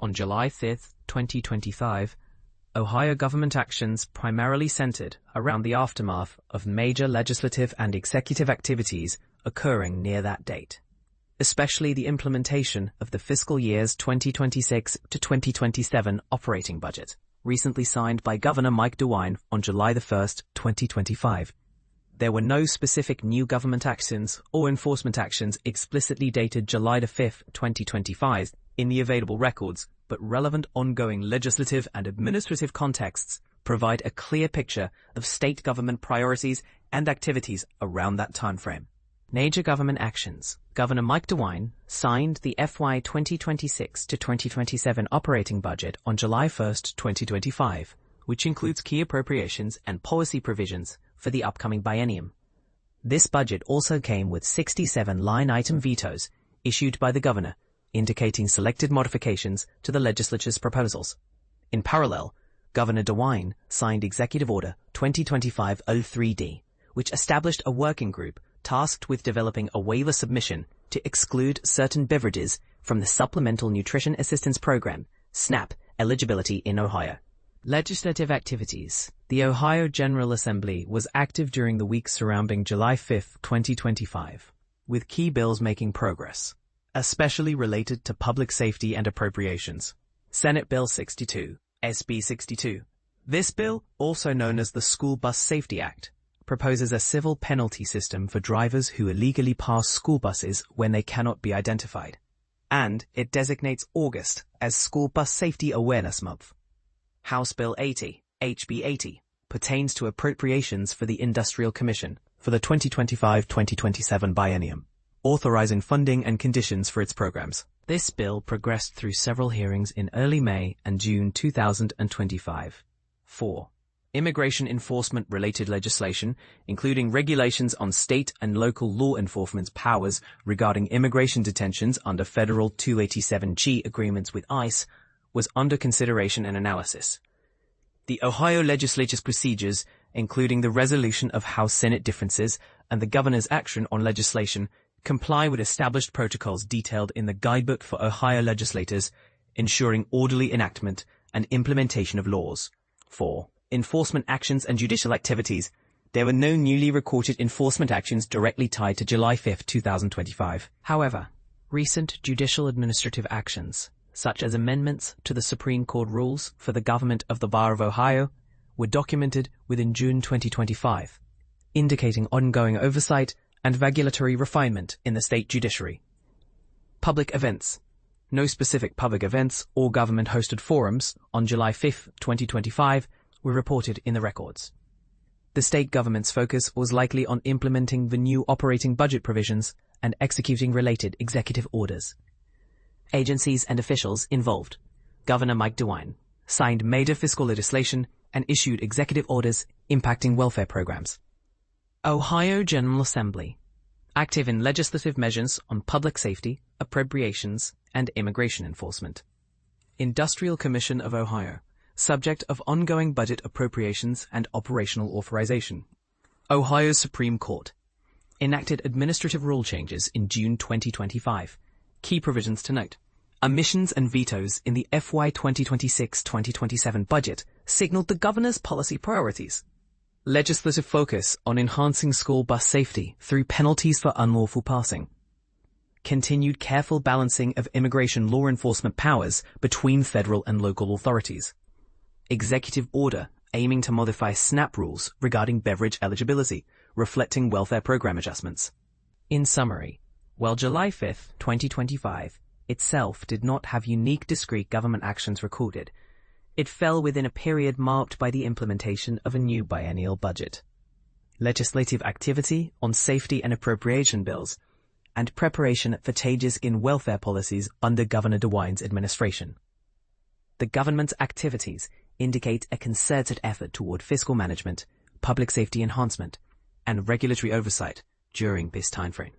On July 5, 2025, Ohio government actions primarily centered around the aftermath of major legislative and executive activities occurring near that date, especially the implementation of the fiscal years 2026 to 2027 operating budget, recently signed by Governor Mike DeWine on July 1, 2025. There were no specific new government actions or enforcement actions explicitly dated July 5, 2025 in the available records, but relevant ongoing legislative and administrative contexts provide a clear picture of state government priorities and activities around that timeframe. Major government actions. Governor Mike DeWine signed the FY 2026 to 2027 operating budget on July 1, 2025, which includes key appropriations and policy provisions for the upcoming biennium. This budget also came with 67 line-item vetoes issued by the governor, indicating selected modifications to the legislature's proposals. In parallel, Governor DeWine signed Executive Order 2025-03D, which established a working group tasked with developing a waiver submission to exclude certain beverages from the Supplemental Nutrition Assistance Program, SNAP, eligibility in Ohio. Legislative activities. The Ohio General Assembly was active during the week surrounding July 5, 2025, with key bills making progress, especially related to public safety and appropriations. Senate Bill 62, SB 62. This bill, also known as the School Bus Safety Act, proposes a civil penalty system for drivers who illegally pass school buses when they cannot be identified, and it designates August as School Bus Safety Awareness Month. House Bill 80, HB 80, pertains to appropriations for the Industrial Commission for the 2025-2027 biennium, authorizing funding and conditions for its programs. This bill progressed through several hearings in early May and June 2025. 4. Immigration enforcement-related legislation, including regulations on state and local law enforcement's powers regarding immigration detentions under federal 287G agreements with ICE, was under consideration and analysis. The Ohio legislature's procedures, including the resolution of House-Senate differences and the governor's action on legislation, comply with established protocols detailed in the Guidebook for Ohio Legislators, ensuring orderly enactment and implementation of laws. 4. Enforcement actions and judicial activities. There were no newly recorded enforcement actions directly tied to July 5, 2025. However, recent judicial administrative actions, such as amendments to the Supreme Court rules for the government of the Bar of Ohio, were documented within June 2025, indicating ongoing oversight and regulatory refinement in the state judiciary. Public events. No specific public events or government-hosted forums on July 5, 2025 were reported in the records. The state government's focus was likely on implementing the new operating budget provisions and executing related executive orders. Agencies and officials involved. Governor Mike DeWine signed major fiscal legislation and issued executive orders impacting welfare programs. Ohio General Assembly, active in legislative measures on public safety, appropriations, and immigration enforcement. Industrial Commission of Ohio, subject of ongoing budget appropriations and operational authorization. Ohio Supreme Court, enacted administrative rule changes in June 2025. Key provisions to note. Omissions and vetoes in the FY 2026-2027 budget signaled the governor's policy priorities. Legislative focus on enhancing school bus safety through penalties for unlawful passing. Continued careful balancing of immigration law enforcement powers between federal and local authorities. Executive order aiming to modify SNAP rules regarding beverage eligibility, reflecting welfare program adjustments. In summary, while July 5, 2025 itself did not have unique discrete government actions recorded, it fell within a period marked by the implementation of a new biennial budget, legislative activity on safety and appropriation bills, and preparation for changes in welfare policies under Governor DeWine's administration. The government's activities indicate a concerted effort toward fiscal management, public safety enhancement, and regulatory oversight during this timeframe.